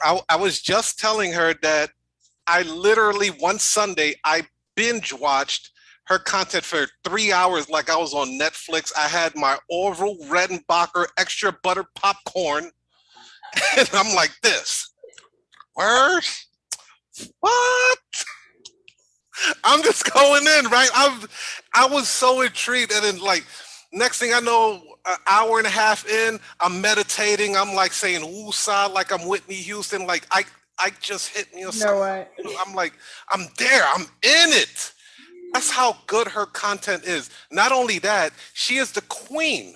I was just telling her that I literally one Sunday I binge watched her content for 3 hours like I was on Netflix. I had my Orville Redenbacher extra butter popcorn, and I'm like this. Word? What? I'm just going in, right? I was so intrigued, and then like next thing I know, an hour and a half in, I'm meditating. I'm like saying woosah like I'm Whitney Houston. Like I just hit me or You know something. what? I'm like, I'm there. I'm in it. That's how good her content is. Not only that, she is the queen.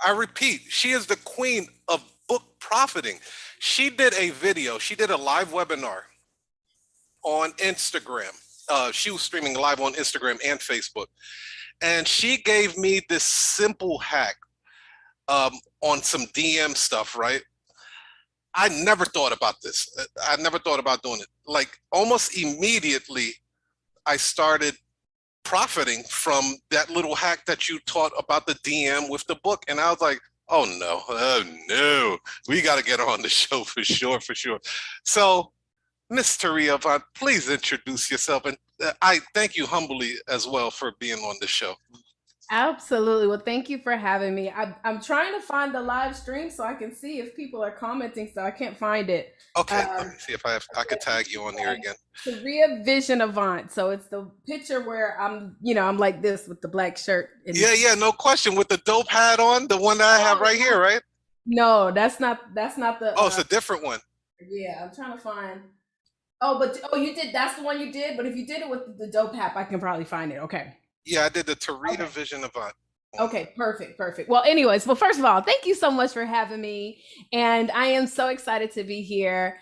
I repeat, she is the queen of book profiting. She did a video. She did a live webinar on Instagram. She was streaming live on Instagram and Facebook, and she gave me this simple hack on some DM stuff. Right? I never thought about this. I never thought about doing it. Like almost immediately, I started profiting from that little hack that you taught about the DM with the book, and I was like, oh no, we got to get her on the show for sure, for sure. So Miss Torreavant, please introduce yourself, and I thank you humbly as well for being on the show. Absolutely. Well, thank you for having me. I'm trying to find the live stream so I can see if people are commenting, so I can't find it. Okay, let Um, me see if I could tag you on here again. Taurea Vision Avant. So it's the picture where I'm like this with the black shirt. And Yeah, no question. With the dope hat on, the one that I have right here, right? no, that's not the. Oh, it's a different one. Yeah, I'm trying to find. Oh, you did. That's the one you did. But if you did it with the dope hat, I can probably find it. Okay. Yeah, I did the Torita Okay. Vision Avant. Okay, perfect, perfect. Well, anyways, first of all, thank you so much for having me. And I am so excited to be here.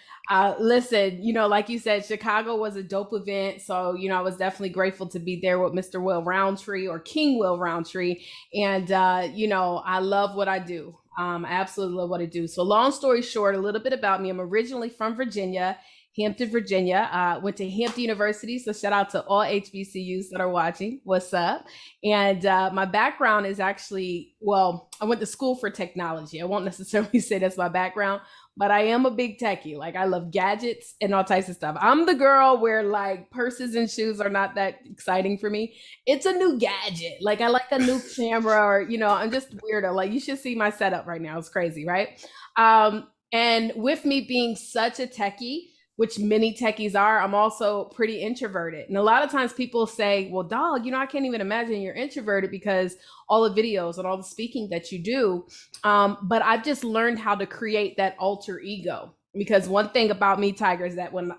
Listen, like you said, Chicago was a dope event. So, I was definitely grateful to be there with Mr. Will Roundtree or King Will Roundtree. And, I love what I do. I absolutely love what I do. So, long story short, a little bit about me. I'm originally from Virginia, Hampton, Virginia. Went to Hampton University. So, shout out to all HBCUs that are watching. What's up? And my background is actually, well, I went to school for technology. I won't necessarily say that's my background, but I am a big techie. Like I love gadgets and all types of stuff. I'm the girl where like purses and shoes are not that exciting for me. It's a new gadget. Like I like a new camera or, I'm just weirdo. Like you should see my setup right now. It's crazy, right? And with me being such a techie, which many techies are, I'm also pretty introverted. And a lot of times people say, well, dog, I can't even imagine you're introverted because all the videos and all the speaking that you do. But I've just learned how to create that alter ego. Because one thing about me, Tiger, is that when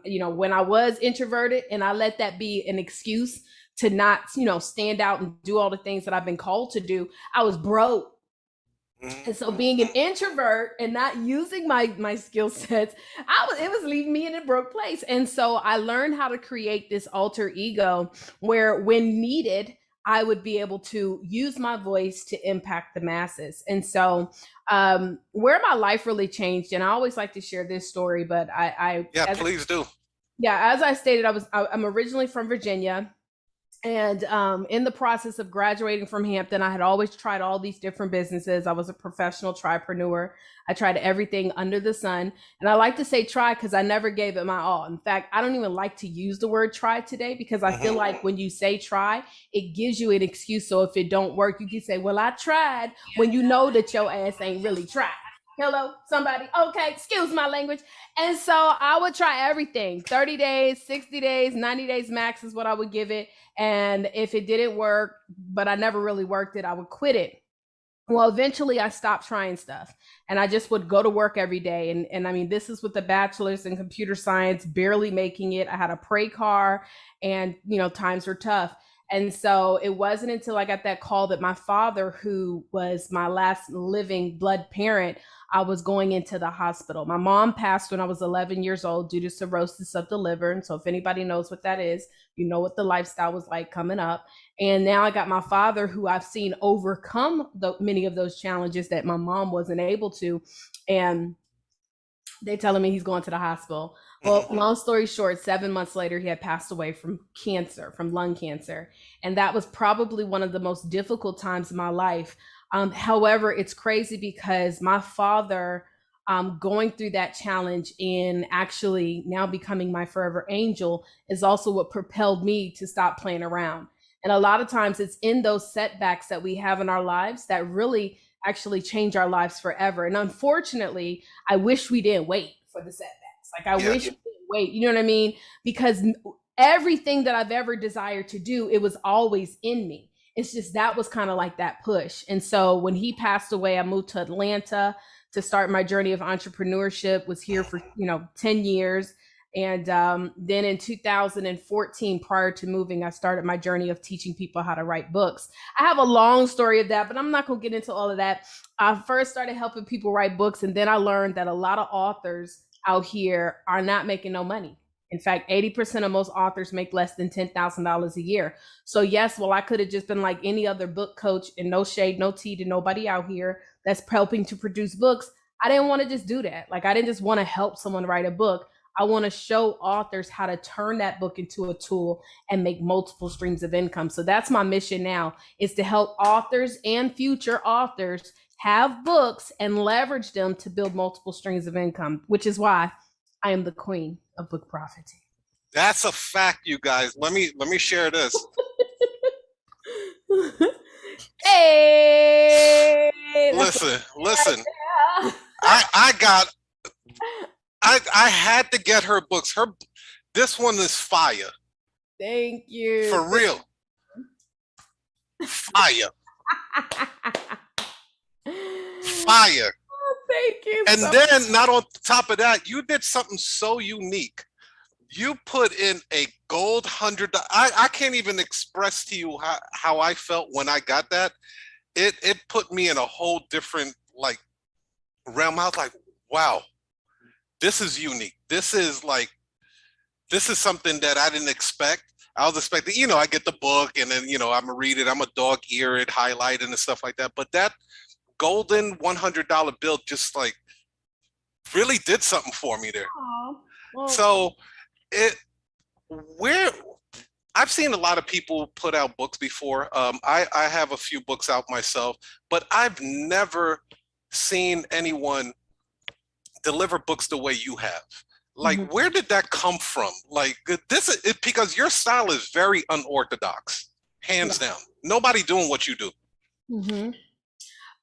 I was introverted and I let that be an excuse to not, stand out and do all the things that I've been called to do, I was broke. And so being an introvert and not using my skill sets, it was leaving me in a broke place. And so I learned how to create this alter ego where when needed, I would be able to use my voice to impact the masses. And so where my life really changed, and I always like to share this story, but Yeah, please do. yeah, as I stated, I'm originally from Virginia. And in the process of graduating from Hampton, I had always tried all these different businesses. I was a professional tripreneur. I tried everything under the sun. And I like to say try because I never gave it my all. In fact, I don't even like to use the word try today because I feel like when you say try, it gives you an excuse. So if it don't work, you can say, well, I tried when you know that your ass ain't really tried. Hello, somebody. Okay, excuse my language. And so I would try everything 30 days, 60 days, 90 days max is what I would give it. And if it didn't work, but I never really worked it, I would quit it. Well, eventually I stopped trying stuff and I just would go to work every day. And I mean, this is with the bachelor's in computer science, barely making it. I had a prey car and, times were tough. And so it wasn't until I got that call that my father, who was my last living blood parent, I was going into the hospital. My mom passed when I was 11 years old due to cirrhosis of the liver. And so if anybody knows what that is, you know what the lifestyle was like coming up. And now I got my father, who I've seen overcome many of those challenges that my mom wasn't able to. And they telling me he's going to the hospital. Well, long story short, 7 months later, he had passed away from cancer, from lung cancer. And that was probably one of the most difficult times in my life. However, it's crazy because my father going through that challenge and actually now becoming my forever angel is also what propelled me to stop playing around. And a lot of times it's in those setbacks that we have in our lives that really actually change our lives forever. And unfortunately, I wish we didn't wait for the setbacks. Like I wish we didn't wait, you know what I mean? Because everything that I've ever desired to do, it was always in me. It's just that was kind of like that push. And so when he passed away, I moved to Atlanta to start my journey of entrepreneurship, was here for, 10 years. And then in 2014, prior to moving, I started my journey of teaching people how to write books. I have a long story of that, but I'm not going to get into all of that. I first started helping people write books, and then I learned that a lot of authors out here are not making no money. In fact, 80% of most authors make less than $10,000 a year. So yes, well, I could have just been like any other book coach, and no shade, no tea to nobody out here that's helping to produce books. I didn't want to just do that. Like I didn't just want to help someone write a book. I want to show authors how to turn that book into a tool and make multiple streams of income. So that's my mission now, is to help authors and future authors have books and leverage them to build multiple streams of income, which is why I am the queen of book prophecy. That's a fact, you guys. Let me share this. Hey, listen. I had to get her books. This one is fire. Thank you. For real. Fire. Fire. Thank you. And then, not on top of that, you did something so unique. You put in a gold $100. I can't even express to you how I felt when I got that. It put me in a whole different realm. I was like, wow, this is unique. This is something that I didn't expect. I was expecting, I get the book and then, I'm gonna read it. I'm a dog ear it, highlight it and stuff like that. But that golden $100 bill just really did something for me there. Well, so I've seen a lot of people put out books before. I have a few books out myself, but I've never seen anyone deliver books the way you have. Where did that come from? Because your style is very unorthodox, hands down. Nobody doing what you do. Mm-hmm.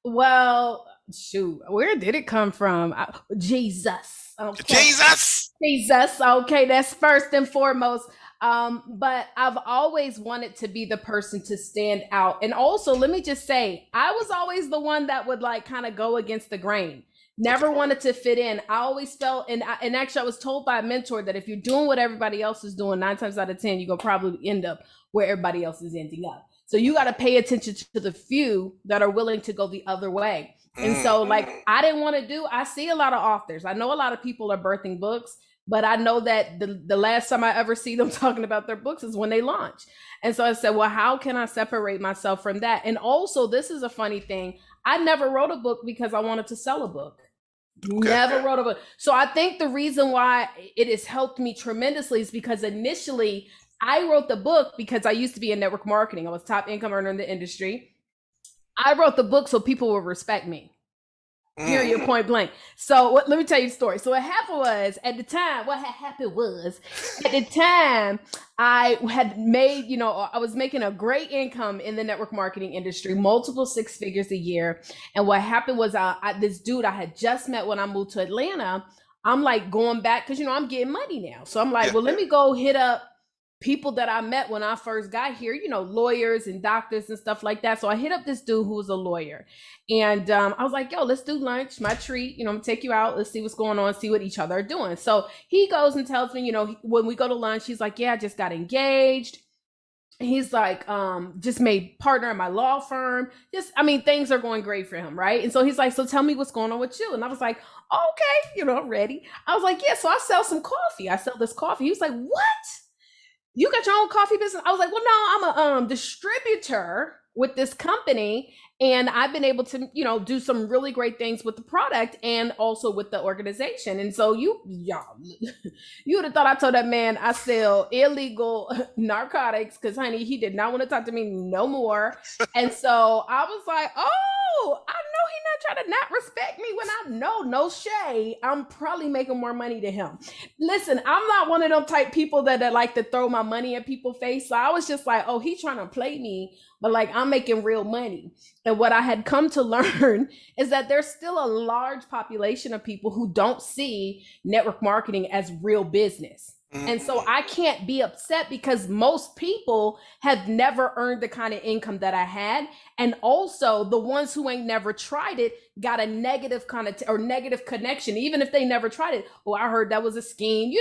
Well, shoot, where did it come from? Jesus. Okay. Jesus. Okay, that's first and foremost. But I've always wanted to be the person to stand out. And also, let me just say, I was always the one that would kind of go against the grain. Never wanted to fit in. I always felt, and actually I was told by a mentor that if you're doing what everybody else is doing, 9 times out of 10, you're going to probably end up where everybody else is ending up. So you got to pay attention to the few that are willing to go the other way. And so I didn't want to I see a lot of authors. I know a lot of people are birthing books, but I know that the last time I ever see them talking about their books is when they launch. And so I said, well, how can I separate myself from that? And also, this is a funny thing. I never wrote a book because I wanted to sell a book. Okay. Never wrote a book. So I think the reason why it has helped me tremendously is because initially I wrote the book because I used to be in network marketing. I was top income earner in the industry. I wrote the book so people would respect me. Period, point blank. So let me tell you the story. So what happened was, at the time, I had made, I was making a great income in the network marketing industry, multiple 6 figures a year. And what happened was this dude I had just met when I moved to Atlanta, I'm going back because, I'm getting money now. So I'm well, let me go hit up people that I met when I first got here, lawyers and doctors and stuff like that. So I hit up this dude who was a lawyer. And I was like, yo, let's do lunch, my treat. I'm gonna take you out. Let's see what's going on, see what each other are doing. So he goes and tells me, when we go to lunch, he's like, yeah, I just got engaged. He's like, just made partner in my law firm. Things are going great for him, right? And so he's like, so tell me what's going on with you. And I was like, okay, I'm ready. I was like, yeah, so I sell some coffee. I sell this coffee. He was like, what? You got your own coffee business? I was like, well, no, I'm a distributor with this company. And I've been able to, do some really great things with the product and also with the organization. And so y'all, you would have thought I told that man I sell illegal narcotics, because honey, he did not want to talk to me no more. And so I was like, oh, I know he's not trying to not respect me when I know, no shade, I'm probably making more money than him. Listen, I'm not one of them type people that like to throw my money in people's face. So I was just like, oh, he's trying to play me, but like I'm making real money. And what I had come to learn is that there's still a large population of people who don't see network marketing as real business. And so I can't be upset, because most people have never earned the kind of income that I had. And also the ones who ain't never tried it got a negative or negative connection, even if they never tried it. Oh, I heard that was a scheme.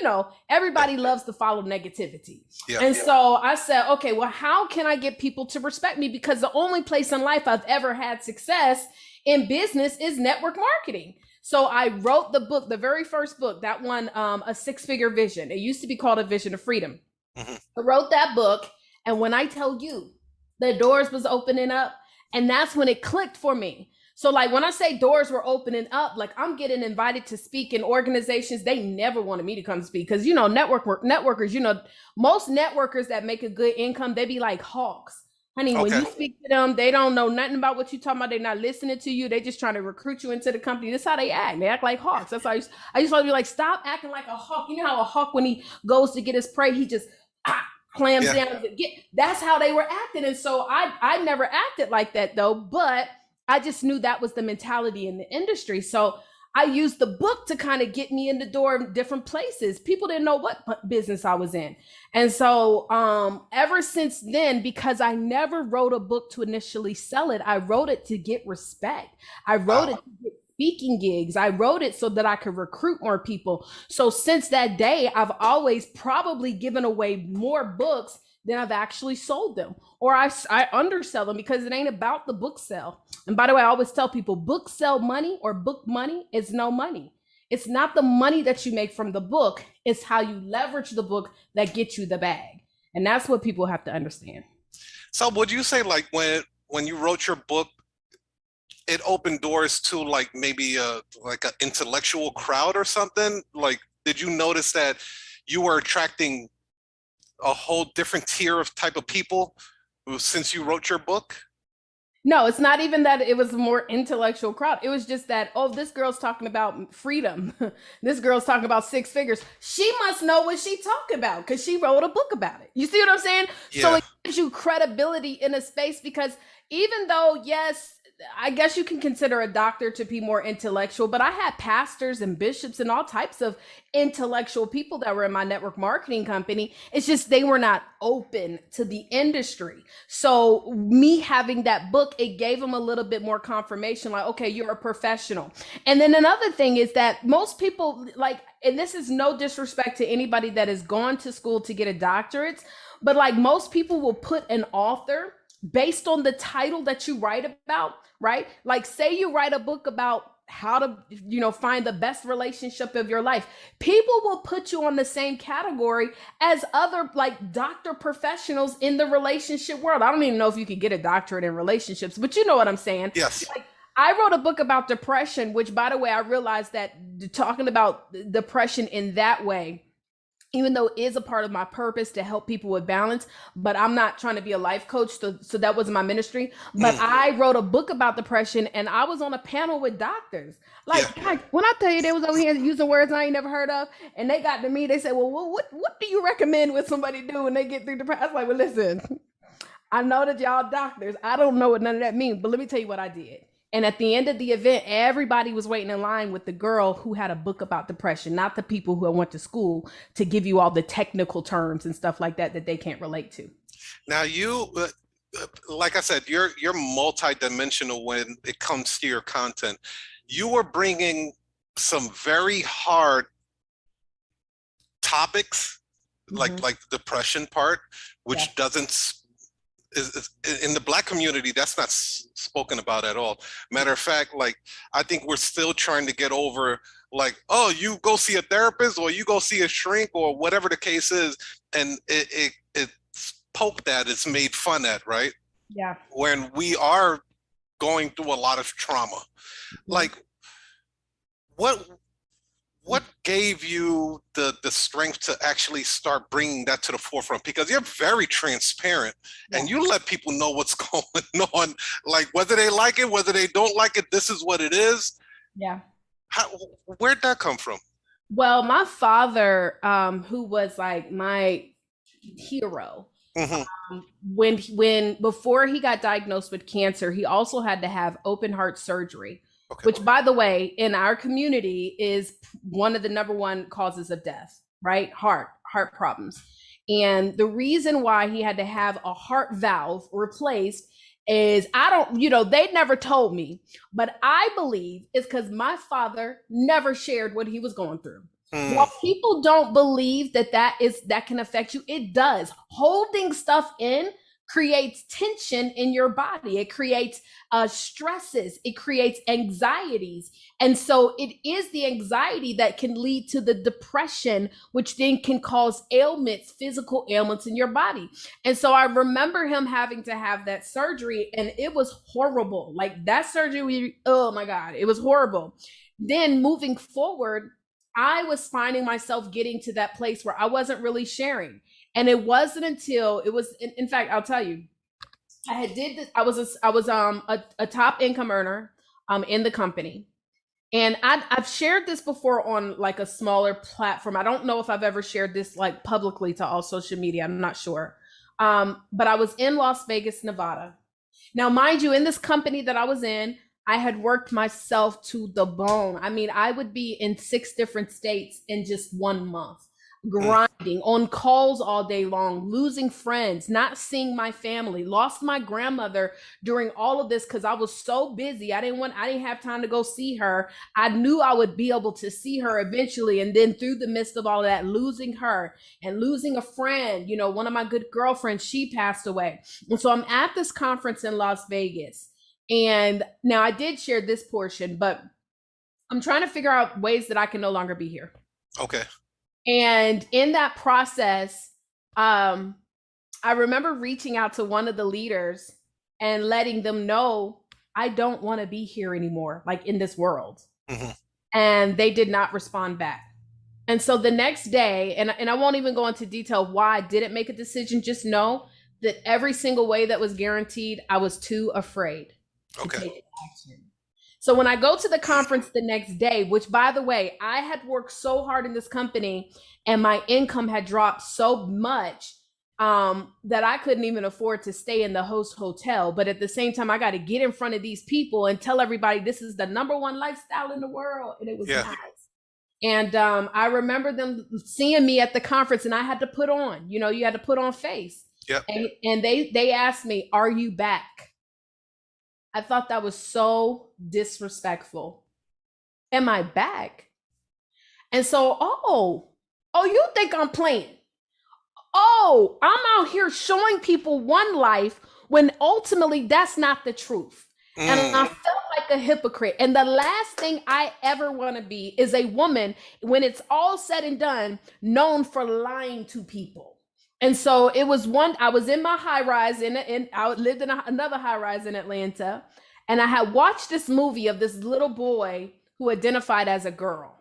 Everybody loves to follow negativity. So I said, okay, well, how can I get people to respect me? Because the only place in life I've ever had success in business is network marketing. So I wrote the book, the very first book, that one, A Six-Figure Vision. It used to be called A Vision of Freedom. I wrote that book. And when I tell you, the doors was opening up, and that's when it clicked for me. So like when I say doors were opening up, like I'm getting invited to speak in organizations they never wanted me to come speak. Because, networkers, most networkers that make a good income, they be like hawks. Honey, when you speak to them, they don't know nothing about what you're talking about. They're not listening to you. They're just trying to recruit you into the company. That's how they act. They act like hawks. That's how I used to be like, stop acting like a hawk. You know how a hawk, when he goes to get his prey, he just clams down. That's how they were acting. And so I never acted like that though, but I just knew that was the mentality in the industry. So I used the book to kind of get me in the door in different places. People didn't know what business I was in. And so ever since then, because I never wrote a book to initially sell it, I wrote it to get respect. I wrote it to get speaking gigs. I wrote it so that I could recruit more people. So since that day, I've always probably given away more books than I've actually sold them, or I undersell them, because it ain't about the book sell. And by the way, I always tell people, book sell money or book money is no money. It's not the money that you make from the book. It's how you leverage the book that gets you the bag. And that's what people have to understand. So would you say like when you wrote your book, it opened doors to like maybe like an intellectual crowd or something? Like, did you notice that you were attracting a whole different tier of type of people since you wrote your book? No, it's not even that it was a more intellectual crowd. It was just that, oh, this girl's talking about freedom. This girl's talking about six figures. She must know what she's talking about because she wrote a book about it. You see what I'm saying? Yeah. So it gives you credibility in a space, because even though, yes, I guess you can consider a doctor to be more intellectual, but I had pastors and bishops and all types of intellectual people that were in my network marketing company. It's just they were not open to the industry. So me having that book, it gave them a little bit more confirmation, like, okay, you're a professional. And then another thing is that most people, like, and this is no disrespect to anybody that has gone to school to get a doctorate, but like most people will put an author based on the title that you write about, right? Like say you write a book about how to, find the best relationship of your life. People will put you on the same category as other like doctor professionals in the relationship world. I don't even know if you could get a doctorate in relationships, but you know what I'm saying? Yes. Like, I wrote a book about depression, which by the way, I realized that talking about depression in that way, even though it is a part of my purpose to help people with balance, but I'm not trying to be a life coach. So that wasn't my ministry. But I wrote a book about depression and I was on a panel with doctors. Like, guys, when I tell you they was over here using words I ain't never heard of, and they got to me, they said, well, what do you recommend what somebody do when they get through depression? I was like, well, listen, I know that y'all doctors, I don't know what none of that means, but let me tell you what I did. And at the end of the event, everybody was waiting in line with the girl who had a book about depression, not the people who went to school to give you all the technical terms and stuff like that they can't relate to. Now you, like I said, you're multidimensional when it comes to your content. You were bringing some very hard topics, like the depression part, which doesn't is in the Black community, that's not spoken about at all. Matter of fact, like I think we're still trying to get over like, oh, you go see a therapist or you go see a shrink or whatever the case is, and it's poked at, it's made fun at, right? Yeah. When we are going through a lot of trauma. Like, what gave you the strength to actually start bringing that to the forefront? Because you're very transparent and you let people know what's going on, like whether they like it, whether they don't like it, this is what it is. Yeah. Where'd that come from? Well, my father, who was like my hero, when before he got diagnosed with cancer, he also had to have open heart surgery. Okay. Which, by the way, in our community is one of the number one causes of death, right? Heart problems. And the reason why he had to have a heart valve replaced is, they never told me, but I believe it's because my father never shared what he was going through. While people don't believe that can affect you, it does. Holding stuff in creates tension in your body. It creates stresses. It creates anxieties. And so it is the anxiety that can lead to the depression, which then can cause ailments, physical ailments in your body. And so I remember him having to have that surgery, and it was horrible. Like that surgery, oh my God, it was horrible. Then moving forward, I was finding myself getting to that place where I wasn't really sharing. And it wasn't until it was, in fact, I'll tell you, I had did this. I was a top income earner in the company, and I've shared this before on like a smaller platform. I don't know if I've ever shared this like publicly to all social media. I'm not sure, but I was in Las Vegas, Nevada. Now, mind you, in this company that I was in, I had worked myself to the bone. I mean, I would be in 6 different states in just 1 month. Grinding on calls all day long, losing friends, not seeing my family, lost my grandmother during all of this because I was so busy. I didn't have time to go see her. I knew I would be able to see her eventually. And then through the midst of all of that, losing her and losing a friend, one of my good girlfriends, she passed away. And so I'm at this conference in Las Vegas. And now I did share this portion, but I'm trying to figure out ways that I can no longer be here. Okay. And in that process, I remember reaching out to one of the leaders and letting them know I don't want to be here anymore, like in this world. And they did not respond back. And so the next day, and I won't even go into detail why I didn't make a decision, just know that every single way that was guaranteed, I was too afraid to take action. So when I go to the conference the next day, which by the way, I had worked so hard in this company and my income had dropped so much that I couldn't even afford to stay in the host hotel. But at the same time, I got to get in front of these people and tell everybody this is the number one lifestyle in the world. And it was nice. And I remember them seeing me at the conference and I had to put on, you had to put on face. And they asked me, "Are you back?" I thought that was so disrespectful. Am I back? And so, you think I'm playing? I'm out here showing people one life when ultimately that's not the truth. And I felt like a hypocrite. And the last thing I ever want to be is a woman, when it's all said and done, known for lying to people. And so it was I was in my high rise I lived in another high rise in Atlanta. And I had watched this movie of this little boy who identified as a girl.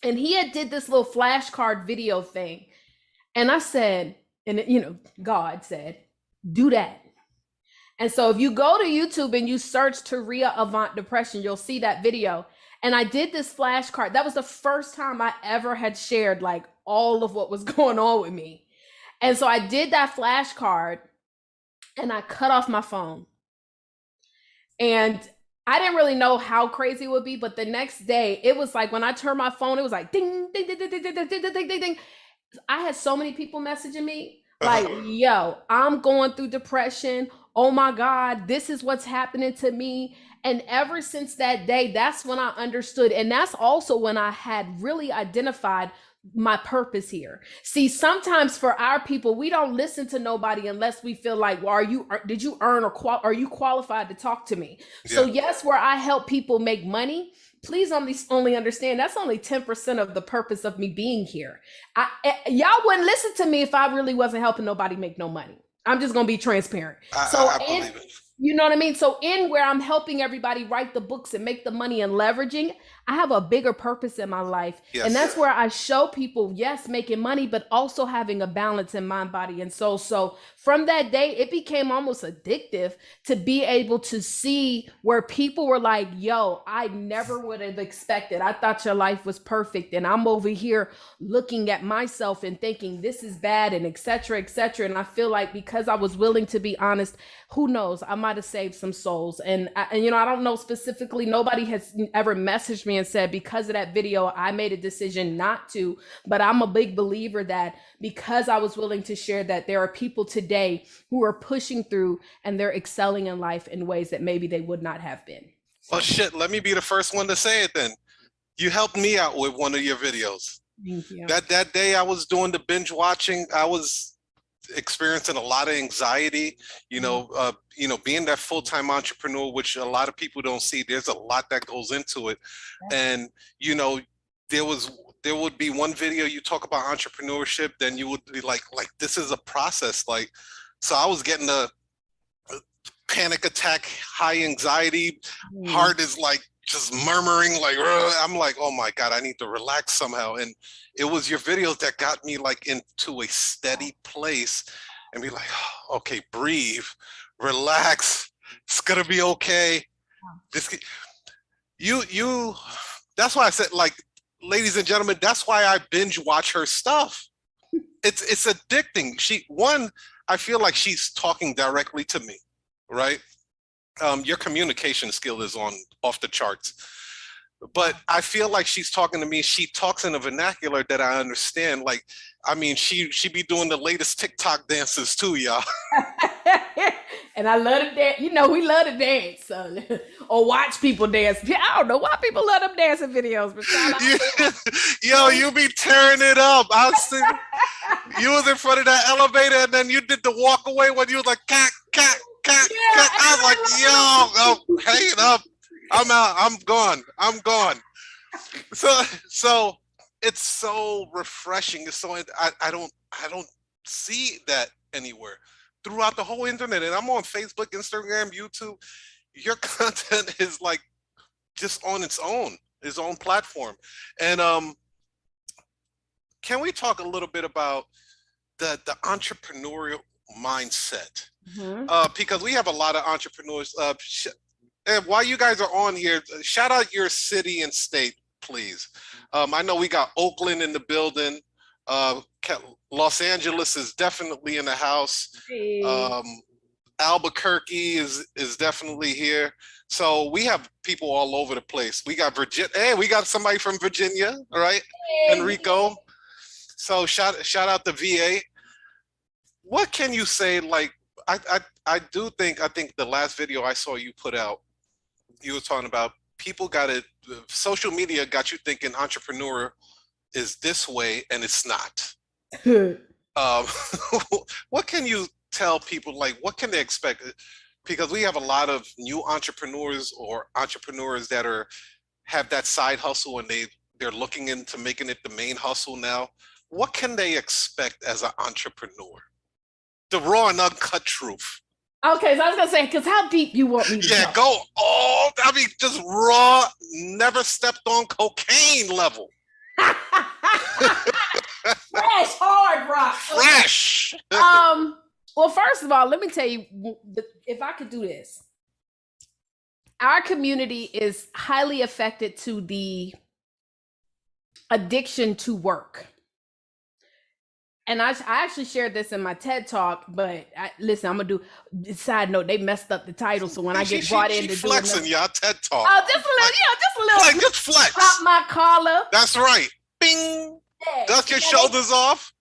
And he had did this little flashcard video thing. And I said, God said, do that. And so if you go to YouTube and you search Taurea Avant depression, you'll see that video. And I did this flashcard. That was the first time I ever had shared like all of what was going on with me. And so I did that flashcard and I cut off my phone. And I didn't really know how crazy it would be, but the next day it was like when I turned my phone, it was like ding, ding, ding, ding, ding, ding, ding, ding, ding, ding. I had so many people messaging me like, yo, I'm going through depression. Oh my God, this is what's happening to me. And ever since that day, that's when I understood. And that's also when I had really identified my purpose here. See, sometimes for our people, we don't listen to nobody unless we feel like, well, did you earn or are you qualified to talk to me? So yes, where I help people make money, please only understand that's only 10% of the purpose of me being here. Y'all wouldn't listen to me if I really wasn't helping nobody make no money. I'm just going to be transparent. I believe it. You know what I mean? So in where I'm helping everybody write the books and make the money and leveraging, I have a bigger purpose in my life. And that's Yes. where I show people, yes, making money, but also having a balance in mind, body, and soul. So from that day, it became almost addictive to be able to see where people were like, yo, I never would have expected. I thought your life was perfect. And I'm over here looking at myself and thinking this is bad and et cetera, et cetera. And I feel like because I was willing to be honest, who knows, I might have saved some souls. And you know, I don't know specifically, nobody has ever messaged me and said because of that video I made a decision not to, but I'm a big believer that because I was willing to share that, there are people today who are pushing through and they're excelling in life in ways that maybe they would not have been. Oh shit, let me be the first one to say it then. You helped me out with one of your videos. Thank you. That day I was doing the binge watching, I was experiencing a lot of anxiety, being that full-time entrepreneur, which a lot of people don't see. There's a lot that goes into it. And there would be one video you talk about entrepreneurship, then you would be like this is a process. Like, so I was getting a panic attack, high anxiety, heart is like just murmuring, like I'm like, oh my God, I need to relax somehow. And it was your videos that got me like into a steady place and be like, oh, okay, breathe, relax, it's gonna be okay. This that's why I said, like, ladies and gentlemen, that's why I binge watch her stuff. It's addicting. I feel like she's talking directly to me, right? Your communication skill is off the charts, but I feel like she's talking to me. She talks in a vernacular that I understand. Like, I mean, she be doing the latest TikTok dances too, y'all. And I love to dance. You know, we love to dance, so, or watch people dance. I don't know why people love them dancing videos, but yo, you be tearing it up. You was in front of that elevator, and then you did the walk away when you was like, cat. I was like, yo, hang it up. I'm out. I'm gone. So it's so refreshing. It's so I don't see that anywhere throughout the whole internet. And I'm on Facebook, Instagram, YouTube. Your content is like just on its own platform. And can we talk a little bit about the entrepreneurial mindset? Because we have a lot of entrepreneurs. And while you guys are on here, shout out your city and state, please. I know we got Oakland in the building. Los Angeles is definitely in the house. Hey. Albuquerque is definitely here. So we have people all over the place. We got Virginia. Hey, we got somebody from Virginia, right? Hey. Enrico. So shout out to VA. What can you say? Like, I think the last video I saw you put out, you were talking about people social media got you thinking entrepreneur is this way, and it's not. What can you tell people, like, what can they expect? Because we have a lot of new entrepreneurs or entrepreneurs that have that side hustle and they're looking into making it the main hustle now. What can they expect as an entrepreneur? The raw and uncut truth. Okay, so I was gonna say, because how deep you want me to go? Go all, I mean, just raw, never stepped on cocaine level. Fresh, hard rock. Fresh. Well, first of all, let me tell you, if I could do this, our community is highly affected to the addiction to work. And I actually shared this in my TED Talk, but listen, I'm gonna do side note. They messed up the title, so when I get brought in to flexing, do y'all TED Talk. Oh, just a little, like, just flex. Pop my collar. That's right. Bing. Yeah. Dust your shoulders off.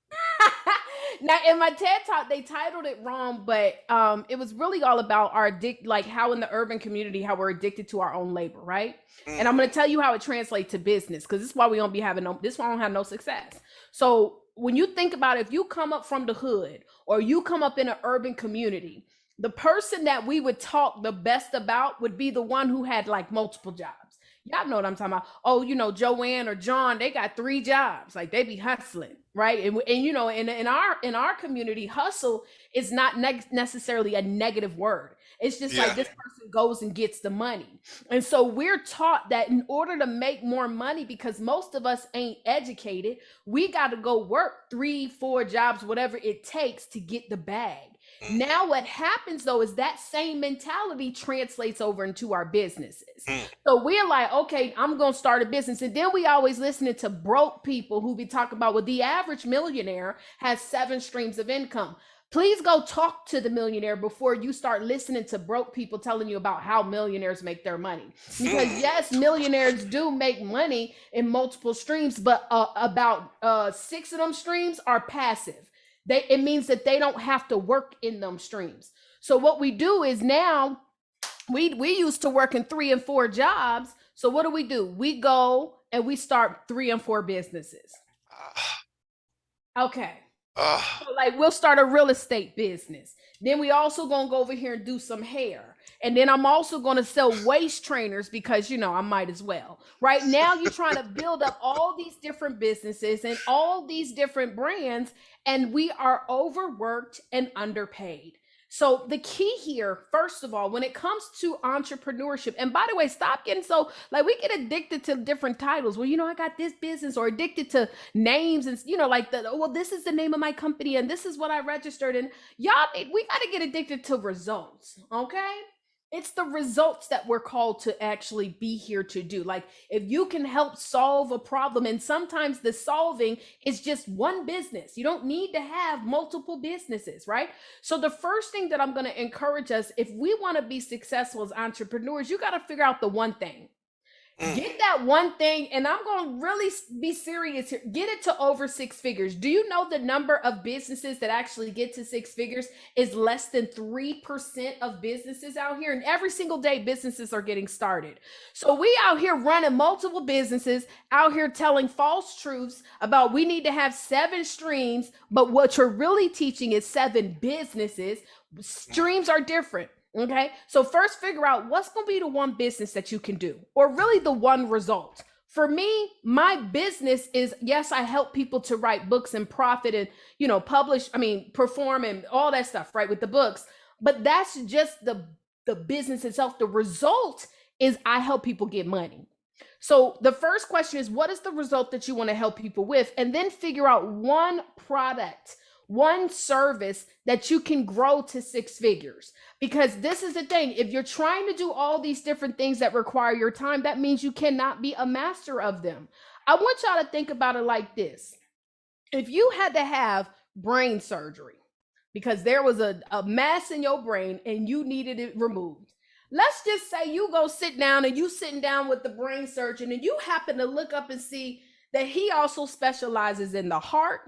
Now, in my TED Talk, they titled it wrong, but it was really all about like how in the urban community, how we're addicted to our own labor, right? And I'm gonna tell you how it translates to business, because this is why we don't be having this why I don't have no success. So when you think about it, if you come up from the hood or you come up in an urban community, the person that we would talk the best about would be the one who had like multiple jobs. Y'all know what I'm talking about. Oh, you know, Joanne or John, they got 3 jobs. Like, they be hustling, right? And you know, in our community, hustle is not necessarily a negative word. It's just Yeah. like this person goes and gets the money. And so we're taught that in order to make more money, because most of us ain't educated, we got to go work 3-4 jobs, whatever it takes to get the bag. Mm, Now, what happens though is that same mentality translates over into our businesses. mm. So we're like, okay, I'm going to start a business. And then we always listening to broke people who be talking about, well, the average millionaire has 7 streams of income. Please go talk to the millionaire before you start listening to broke people telling you about how millionaires make their money. Because yes, millionaires do make money in multiple streams, but about 6 of them streams are passive. It means that they don't have to work in them streams. So what we do is now we used to work in 3 and 4 jobs. So what do? We go and we start 3 and 4 businesses. Okay. So like we'll start a real estate business. Then we also gonna go over here and do some hair. And then I'm also gonna sell waist trainers because I might as well. Right now you're trying to build up all these different businesses and all these different brands, and we are overworked and underpaid. So the key here, first of all, when it comes to entrepreneurship, and by the way, stop getting so like we get addicted to different titles. Well, I got this business, or addicted to names, and like this is the name of my company and this is what I registered. And we got to get addicted to results. Okay. It's the results that we're called to actually be here to do. Like if you can help solve a problem, and sometimes the solving is just one business. You don't need to have multiple businesses, right? So the first thing that I'm going to encourage us, if we want to be successful as entrepreneurs, you got to figure out the one thing. Get that one thing, and I'm going to really be serious here. Get it to over 6 figures. Do you know the number of businesses that actually get to 6 figures is less than 3% of businesses out here? And every single day, businesses are getting started. So we out here running multiple businesses, out here telling false truths about we need to have 7 streams, but what you're really teaching is 7 businesses. Streams are different. Okay. So first figure out what's going to be the one business that you can do, or really the one result. For me, my business is, yes, I help people to write books and profit and, perform and all that stuff, right? With the books, but that's just the business itself. The result is I help people get money. So the first question is, what is the result that you want to help people with? And then figure out one product, one service that you can grow to 6 figures. Because this is the thing, if you're trying to do all these different things that require your time, that means you cannot be a master of them. I want y'all to think about it like this. If you had to have brain surgery because there was a mass in your brain and you needed it removed, let's just say you go sit down and you sitting down with the brain surgeon and you happen to look up and see that he also specializes in the heart.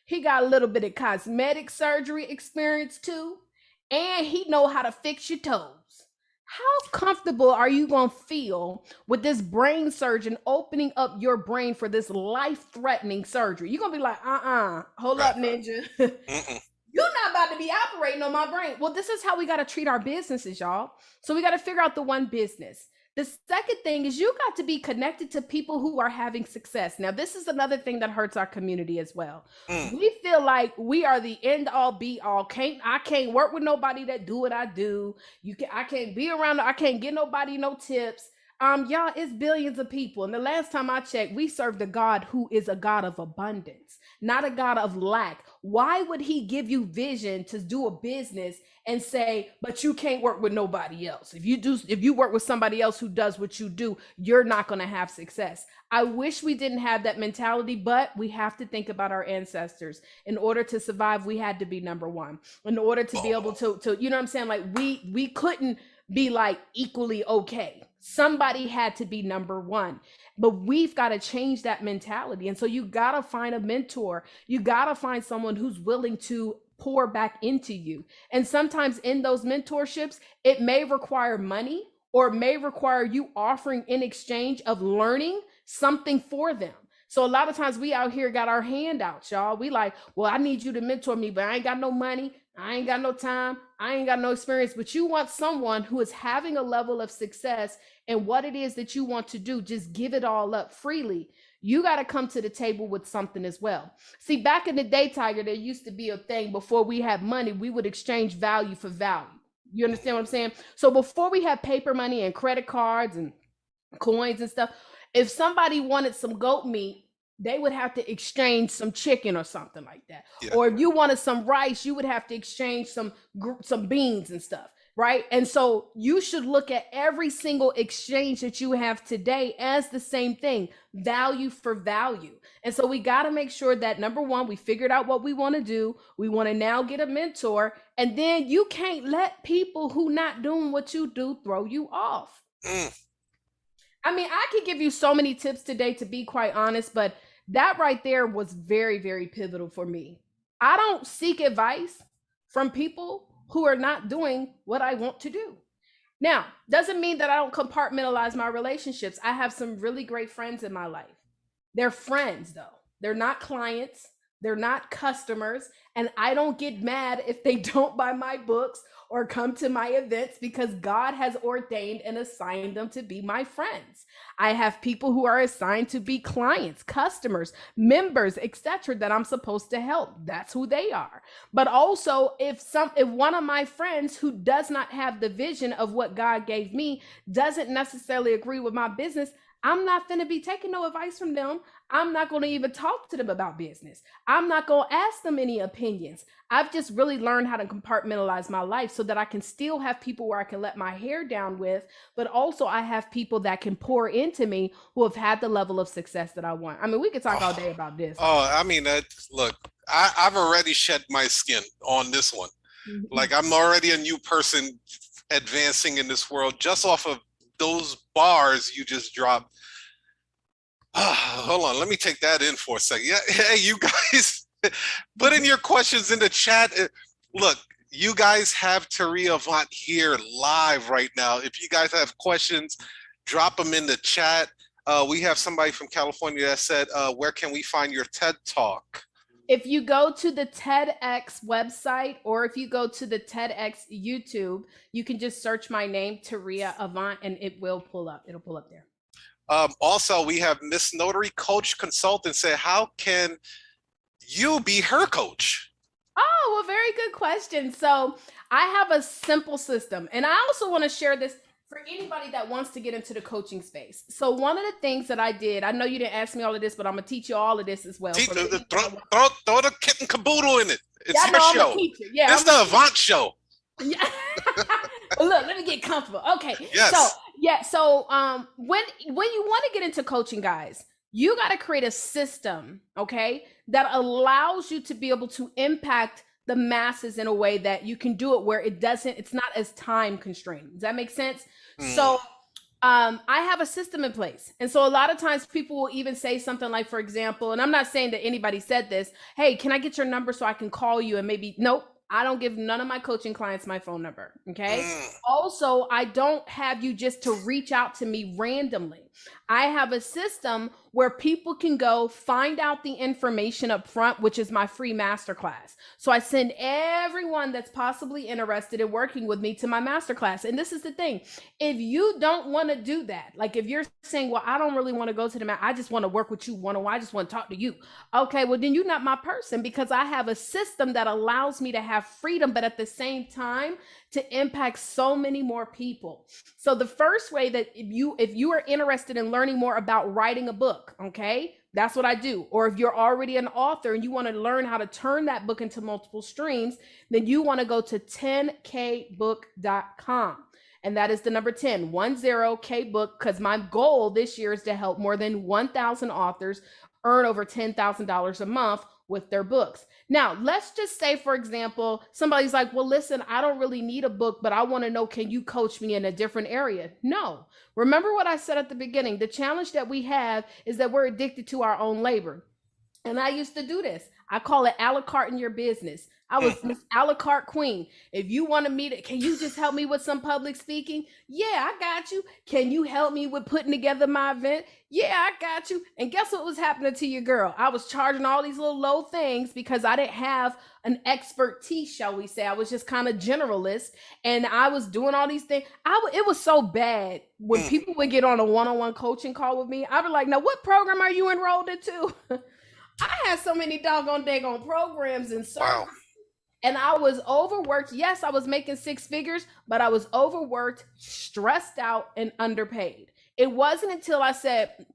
He got a little bit of cosmetic surgery experience too. And he know how to fix your toes. How comfortable are you going to feel with this brain surgeon opening up your brain for this life-threatening surgery? You're going to be like, hold up, ninja. You're not about to be operating on my brain. Well, this is how we got to treat our businesses, y'all. So we got to figure out the one business. The second thing is you got to be connected to people who are having success. Now, this is another thing that hurts our community as well. We feel like we are the end all be all. I can't work with nobody that do what I do. I can't be around. I can't get nobody no tips. Y'all, it's billions of people. And the last time I checked, we serve a God who is a God of abundance, not a God of lack. Why would he give you vision to do a business and say, but you can't work with nobody else? If you work with somebody else who does what you do, you're not going to have success. I wish we didn't have that mentality, but we have to think about our ancestors. In order to survive, we had to be number one. In order to be able to you know what I'm saying? Like we couldn't be like equally okay. Somebody had to be number one, but we've got to change that mentality. And so you got to find a mentor. You got to find someone who's willing to pour back into you. And sometimes in those mentorships, it may require money, or it may require you offering in exchange of learning something for them. So a lot of times we out here got our handouts, y'all. We like, well, I need you to mentor me, but I ain't got no money. I ain't got no time. I ain't got no experience. But you want someone who is having a level of success in what it is that you want to do. Just give it all up freely. You got to come to the table with something as well. See, back in the day, Tiger, there used to be a thing before we had money, we would exchange value for value. You understand what I'm saying? So before we have paper money and credit cards and coins and stuff, if somebody wanted some goat meat, they would have to exchange some chicken or something like that. Yeah. Or if you wanted some rice, you would have to exchange some beans and stuff, right? And so you should look at every single exchange that you have today as the same thing, value for value. And so we got to make sure that, number one, we figured out what we want to do. We want to now get a mentor, and then you can't let people who not doing what you do throw you off. I mean, I could give you so many tips today, to be quite honest, but that right there was very, very pivotal for me. I don't seek advice from people who are not doing what I want to do. Now, doesn't mean that I don't compartmentalize my relationships. I have some really great friends in my life. They're friends, though. They're not clients. They're not customers. And I don't get mad if they don't buy my books or come to my events, because God has ordained and assigned them to be my friends. I have people who are assigned to be clients, customers, members, etc., that I'm supposed to help. That's who they are. But also, if one of my friends who does not have the vision of what God gave me doesn't necessarily agree with my business, I'm not going to be taking no advice from them. I'm not going to even talk to them about business. I'm not going to ask them any opinions. I've just really learned how to compartmentalize my life so that I can still have people where I can let my hair down with, but also I have people that can pour into me who have had the level of success that I want. I mean, we could talk all day about this. I mean, look, I've already shed my skin on this one. Like, I'm already a new person advancing in this world just off of those bars you just dropped. Hold on, let me take that in for a second. Yeah, hey, you guys, put in your questions in the chat. Look, you guys have Torreavant here live right now. If you guys have questions, drop them in the chat. We have somebody from California that said, where can we find your TED Talk? If you go to the TEDx website, or if you go to the TEDx YouTube, you can just search my name, Torreavant, and it will pull up. It'll pull up there. Also, we have Miss Notary Coach Consultant say, how can you be her coach? Oh, well, very good question. So I have a simple system, and I also want to share this for anybody that wants to get into the coaching space. So one of the things that I did, I know you didn't ask me all of this, but I'm gonna teach you all of this as well. Throw the kit and caboodle in it. It's your show. Yeah, it's the Avant show. Yeah. Look, let me get comfortable. Okay. Yes. So when you want to get into coaching, guys, you got to create a system, okay, that allows you to be able to impact the masses in a way that you can do it where it's not as time constrained. Does that make sense? So I have a system in place. And so a lot of times people will even say something like, for example, and I'm not saying that anybody said this, hey, can I get your number so I can call you? And maybe, nope, I don't give none of my coaching clients my phone number. Okay. Also, I don't have you just to reach out to me randomly. I have a system where people can go find out the information up front, which is my free masterclass. So I send everyone that's possibly interested in working with me to my masterclass. And this is the thing. If you don't want to do that, like if you're saying, well, I don't really want to go to the I just want to work with you one-on-one, I just want to talk to you. Okay, well, then you're not my person, because I have a system that allows me to have freedom, but at the same time, to impact so many more people. So the first way that if you are interested in learning more about writing a book, okay, that's what I do. Or if you're already an author and you want to learn how to turn that book into multiple streams, then you want to go to 10kbook.com. And that is the number 10, 10K book, because my goal this year is to help more than 1,000 authors earn over $10,000 a month with their books. Now, let's just say, for example, somebody's like, well, listen, I don't really need a book, but I want to know, can you coach me in a different area? No. Remember what I said at the beginning. The challenge that we have is that we're addicted to our own labor. And I used to do this. I call it a la carte in your business. I was Miss a la carte queen. If you wanted me to, can you just help me with some public speaking? Yeah, I got you. Can you help me with putting together my event? Yeah, I got you. And guess what was happening to your girl? I was charging all these little low things because I didn't have an expertise, shall we say. I was just kind of generalist, and I was doing all these things. It was so bad when people would get on a one-on-one coaching call with me. I'd be like, now what program are you enrolled into? I had so many daggone programs and services. Wow. And I was overworked. Yes, I was making six figures, but I was overworked, stressed out, and underpaid. It wasn't until I said,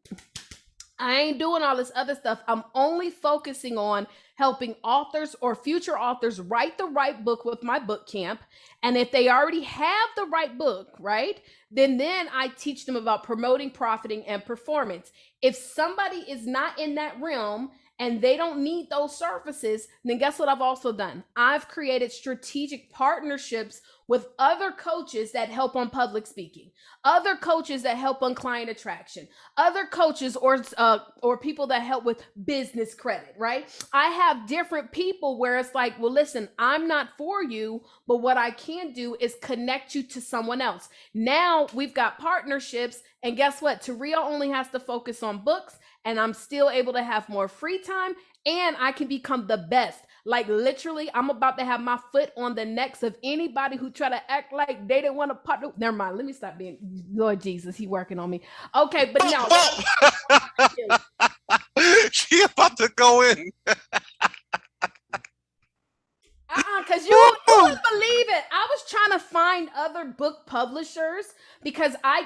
I ain't doing all this other stuff. I'm only focusing on helping authors or future authors write the right book with my book camp. And if they already have the right book, right, then I teach them about promoting, profiting, and performance. If somebody is not in that realm and they don't need those services, then guess what I've also done? I've created strategic partnerships with other coaches that help on public speaking, other coaches that help on client attraction, other coaches or people that help with business credit, right? I have different people where it's like, well, listen, I'm not for you, but what I can do is connect you to someone else. Now we've got partnerships, and guess what? Taurea only has to focus on books, and I'm still able to have more free time, and I can become the best. Like literally, I'm about to have my foot on the necks of anybody who try to act like they didn't want to partner. Never mind. Let me stop being Lord Jesus. He working on me. Okay, but no. She about to go in. Because you wouldn't believe it. I was trying to find other book publishers because I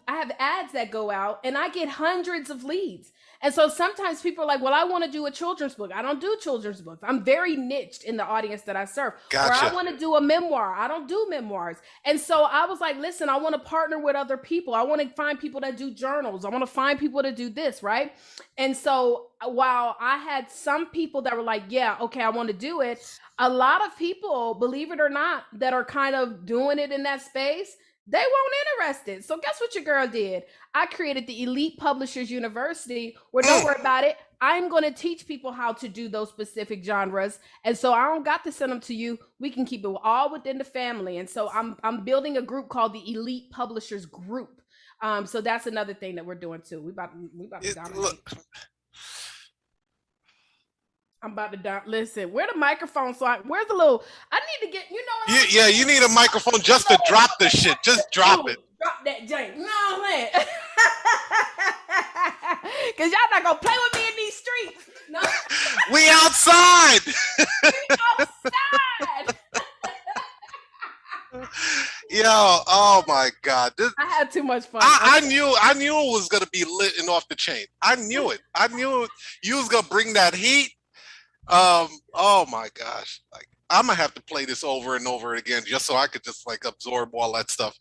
have ads that go out and I get hundreds of leads. And so sometimes people are like, well, I want to do a children's book. I don't do children's books. I'm very niched in the audience that I serve. Gotcha. Or I want to do a memoir. I don't do memoirs. And so I was like, listen, I want to partner with other people. I want to find people that do journals. I want to find people to do this, right? And so while I had some people that were like, yeah, okay, I want to do it. A lot of people, believe it or not, that are kind of doing it in that space, they weren't interested. So guess what your girl did? I created the Elite Publishers University where, don't worry about it, I'm going to teach people how to do those specific genres. And so I don't got to send them to you. We can keep it all within the family. And so I'm building a group called the Elite Publishers Group. So that's another thing that we're doing too. We about to dominate. I'm about to listen. Where the microphone? Where's the little? I need to get. You know what? Yeah, you need a microphone just to drop the shit. Just drop it. Drop that jank. You know what I'm saying? Because y'all not gonna play with me in these streets. No. We outside. We outside. Yo, oh my God! I had too much fun. I knew it was gonna be lit and off the chain. I knew it. I knew you was gonna bring that heat. Oh my gosh! Like I'm gonna have to play this over and over again just so I could just like absorb all that stuff.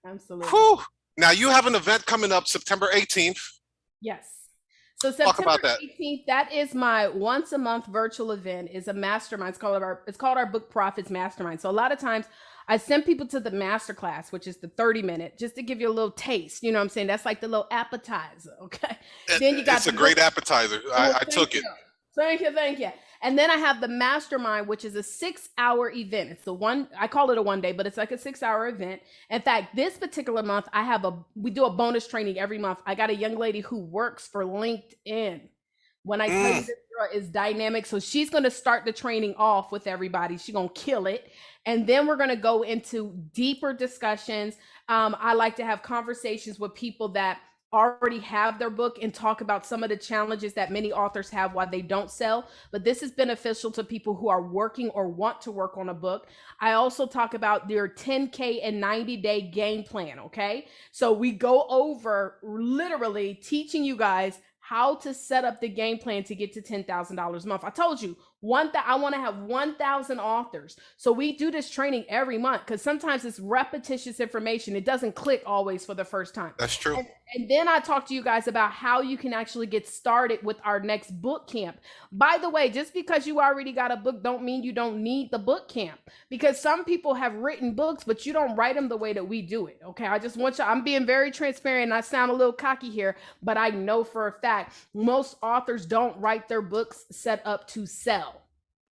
Absolutely. Whew. Now you have an event coming up September 18th. Yes. So September 18th, that is my once a month virtual event. Is a mastermind. It's called our Book Profits Mastermind. So a lot of times I send people to the masterclass, which is the 30-minute, just to give you a little taste. You know what I'm saying? That's like the little appetizer. Okay. Then you got it's a great appetizer. I took it. Thank you. And then I have the mastermind, which is a 6-hour event. It's I call it a 1 day, but it's like a 6-hour event. In fact, this particular month, we do a bonus training every month. I got a young lady who works for LinkedIn. When I tell you this girl is dynamic, so she's going to start the training off with everybody. She's going to kill it. And then we're going to go into deeper discussions. I like to have conversations with people that already have their book and talk about some of the challenges that many authors have while they don't sell. But this is beneficial to people who are working or want to work on a book. I also talk about their 10K and 90-day game plan. Okay. So we go over literally teaching you guys how to set up the game plan to get to $10,000 a month. I told you I want to have 1,000 authors. So we do this training every month because sometimes it's repetitious information. It doesn't click always for the first time. That's true. And then I talk to you guys about how you can actually get started with our next book camp. By the way, just because you already got a book don't mean you don't need the book camp, because some people have written books, but you don't write them the way that we do it. Okay. I just want you, I'm being very transparent and I sound a little cocky here, but I know for a fact most authors don't write their books set up to sell.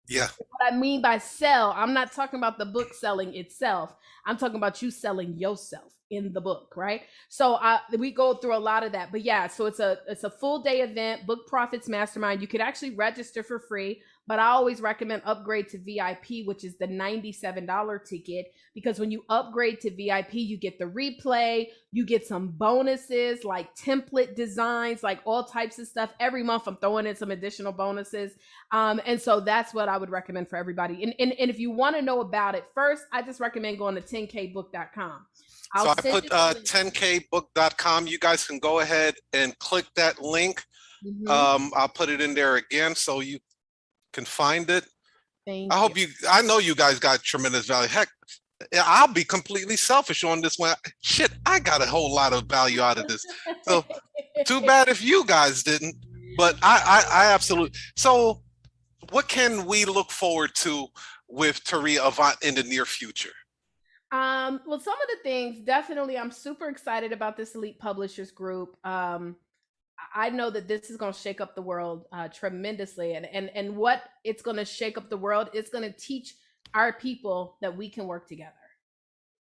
Yeah. What I mean by sell, I'm not talking about the book selling itself. I'm talking about you selling yourself in the book, right? So we go through a lot of that. But yeah, so it's a full day event, Book Profits Mastermind. You could actually register for free but I always recommend upgrade to VIP, which is the $97 ticket, because when you upgrade to VIP, you get the replay, you get some bonuses like template designs, like all types of stuff. Every month I'm throwing in some additional bonuses. And so that's what I would recommend for everybody. And if you want to know about it, first, I just recommend going to 10kbook.com. So I put 10kbook.com. You guys can go ahead and click that link. I'll put it in there again so you can find it. I know you guys got tremendous value. Heck, I'll be completely selfish on this one. Shit, I got a whole lot of value out of this. So too bad if you guys didn't, but I absolutely. So what can we look forward to with Taurea Avant in the near future? Well, some of the things, definitely, I'm super excited about this Elite Publishers Group. I know that this is going to shake up the world tremendously, and what it's going to shake up the world, it's going to teach our people that we can work together.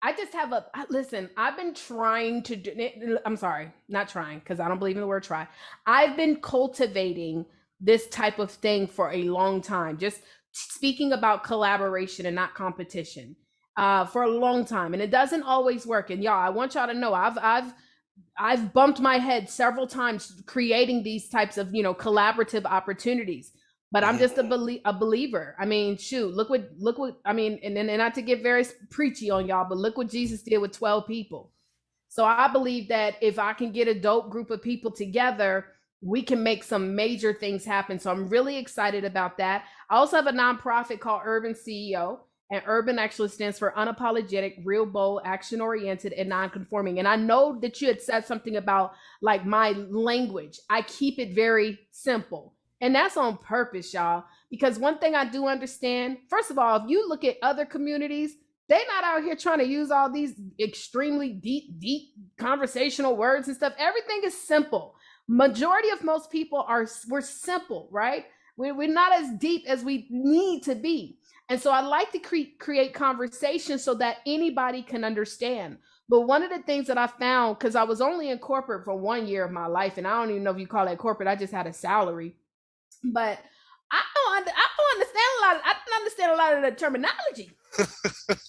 I just have listen, I've been trying to do, I'm sorry, not trying, because I don't believe in the word try. I've been cultivating this type of thing for a long time, just speaking about collaboration and not competition for a long time, and it doesn't always work. And y'all, I want y'all to know, I've bumped my head several times creating these types of, collaborative opportunities, but I'm just a believer. I mean, shoot, look what I mean, and not to get very preachy on y'all, but look what Jesus did with 12 people. So I believe that if I can get a dope group of people together, we can make some major things happen. So I'm really excited about that. I also have a nonprofit called Urban CEO. And Urban actually stands for unapologetic, real, bold, action-oriented, and non-conforming. And I know that you had said something about like my language. I keep it very simple. And that's on purpose, y'all. Because one thing I do understand, first of all, if you look at other communities, they're not out here trying to use all these extremely deep conversational words and stuff. Everything is simple. Majority of most people we're simple, right? We're not as deep as we need to be. And so I like to create conversation so that anybody can understand. But one of the things that I found, because I was only in corporate for 1 year of my life, and I don't even know if you call that corporate, I just had a salary. But I don't understand a lot of the terminology.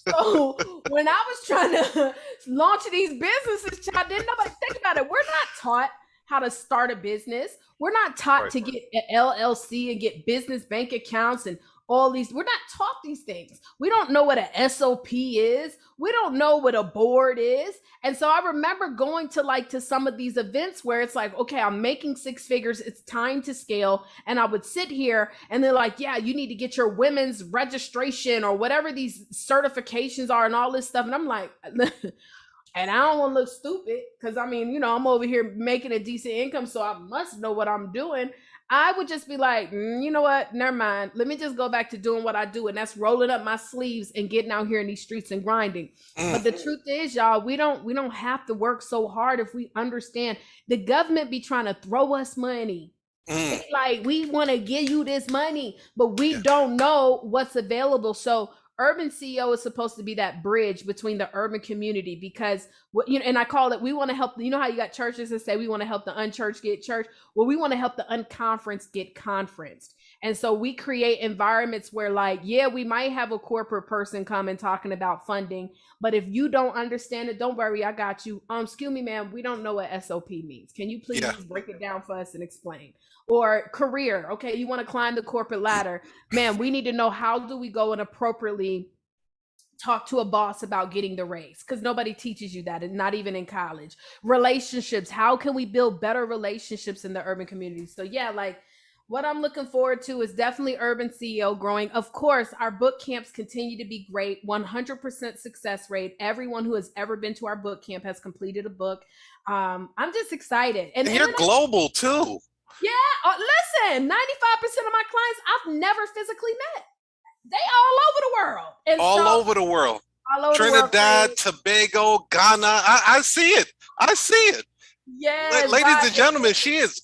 So when I was trying to launch these businesses, child, didn't nobody think about it. We're not taught how to start a business. We're not taught to get an LLC and get business bank accounts and all these. We're not taught these things. We don't know what an SOP is. We don't know what a board is. And so I remember going to some of these events where it's like, okay, I'm making 6 figures. It's time to scale. And I would sit here and they're like, yeah, you need to get your women's registration or whatever these certifications are and all this stuff. And I'm like, and I don't want to look stupid because I mean, I'm over here making a decent income, so I must know what I'm doing. I would just be like, you know what? Never mind. Let me just go back to doing what I do. And that's rolling up my sleeves and getting out here in these streets and grinding. But the truth is, y'all, we don't have to work so hard if we understand. The government be trying to throw us money. It's like, we want to give you this money, but we don't know what's available. So Urban CEO is supposed to be that bridge between the urban community, because and I call it, we want to help. You know how you got churches that say we want to help the unchurched get church? Well, we want to help the unconferenced get conferenced. And so we create environments where, like, yeah, we might have a corporate person come and talking about funding, but if you don't understand it, don't worry, I got you. Excuse me, ma'am, we don't know what SOP means. Can you please break it down for us and explain? Or career, okay, you want to climb the corporate ladder, man, we need to know, how do we go and appropriately talk to a boss about getting the raise, because nobody teaches you that, and not even in college. Relationships, how can we build better relationships in the urban community? So yeah, like, what I'm looking forward to is definitely Urban CEO growing. Of course, our boot camps continue to be great, 100% success rate. Everyone who has ever been to our boot camp has completed a book. I'm just excited. And you're global too. Yeah, listen, 95% of my clients I've never physically met. They all over the world. And all over the world. Trinidad, Tobago, Ghana. I see it. I see it. Yeah, ladies and gentlemen, she is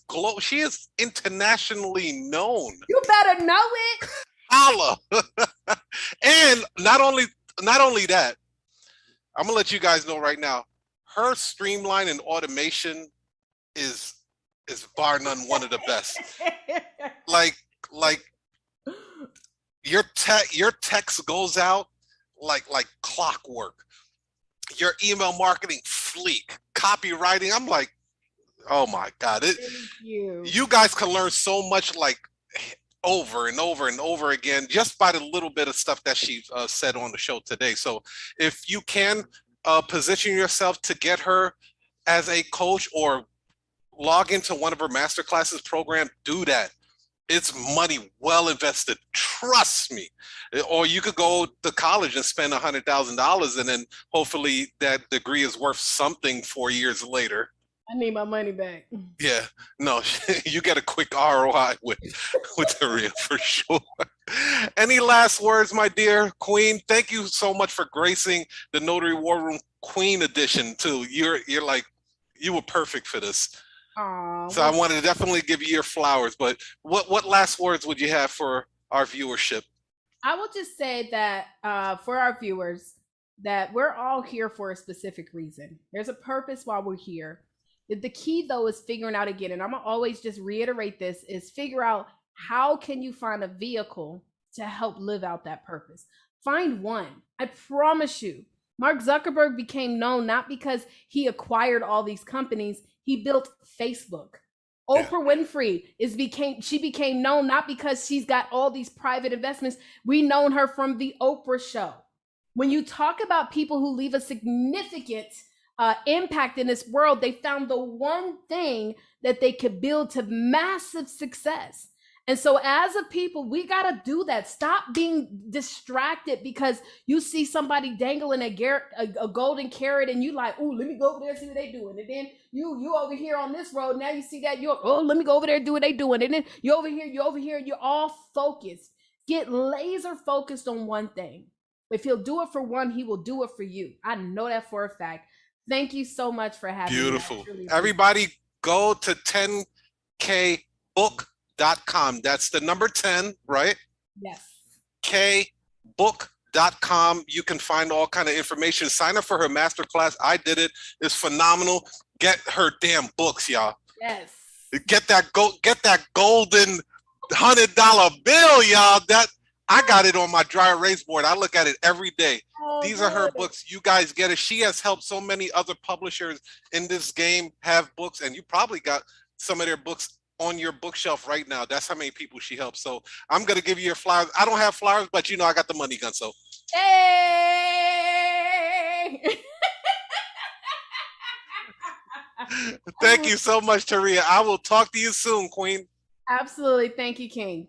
internationally known. You better know it. Holla. And not only that, I'm gonna let you guys know right now, her streamline and automation is bar none one of the best. like your text goes out like clockwork. Your email marketing fleek, copywriting. I'm like, oh my God. Thank you. You guys can learn so much like over and over and over again just by the little bit of stuff that she said on the show today. So if you can position yourself to get her as a coach or log into one of her masterclasses program, do that. It's money well invested. Trust me. Or you could go to college and spend $100,000 and then hopefully that degree is worth something 4 years later. I need my money back. Yeah, no, you get a quick ROI with Taurea for sure. Any last words, my dear Queen? Thank you so much for gracing the Notary War Room Queen edition too. You're like, you were perfect for this. So I wanted to definitely give you your flowers. But what last words would you have for our viewership? I will just say that for our viewers, that we're all here for a specific reason. There's a purpose while we're here. The key though is figuring out again, and I'm gonna always just reiterate this, is figure out how can you find a vehicle to help live out that purpose. Find one. I promise you, Mark Zuckerberg became known not because he acquired all these companies, he built Facebook. Oprah Winfrey became known not because she's got all these private investments. We known her from the Oprah show. When you talk about people who leave a significant impact in this world, they found the one thing that they could build to massive success. And so as a people, we got to do that. Stop being distracted because you see somebody dangling a golden carrot and you like, oh, let me go over there and see what they doing. And then you over here on this road, now you see that, let me go over there and do what they doing. And then you're over here, you're all focused. Get laser focused on one thing. If he'll do it for one, he will do it for you. I know that for a fact. Thank you so much for having me. Beautiful. Everybody go to 10kbook.com. That's the number 10, right? Yes. kbook.com. You can find all kind of information. Sign up for her masterclass. I did it. It's phenomenal. Get her damn books, y'all. Yes. Get that golden $100 bill, y'all. That I got it on my dry erase board. I look at it every day. These are her books. You guys get it. She has helped so many other publishers in this game have books, and you probably got some of their books on your bookshelf right now. That's how many people she helps. So I'm going to give you your flowers. I don't have flowers, but I got the money gun. So hey. Thank you so much, Taurea. I will talk to you soon, Queen. Absolutely. Thank you, King.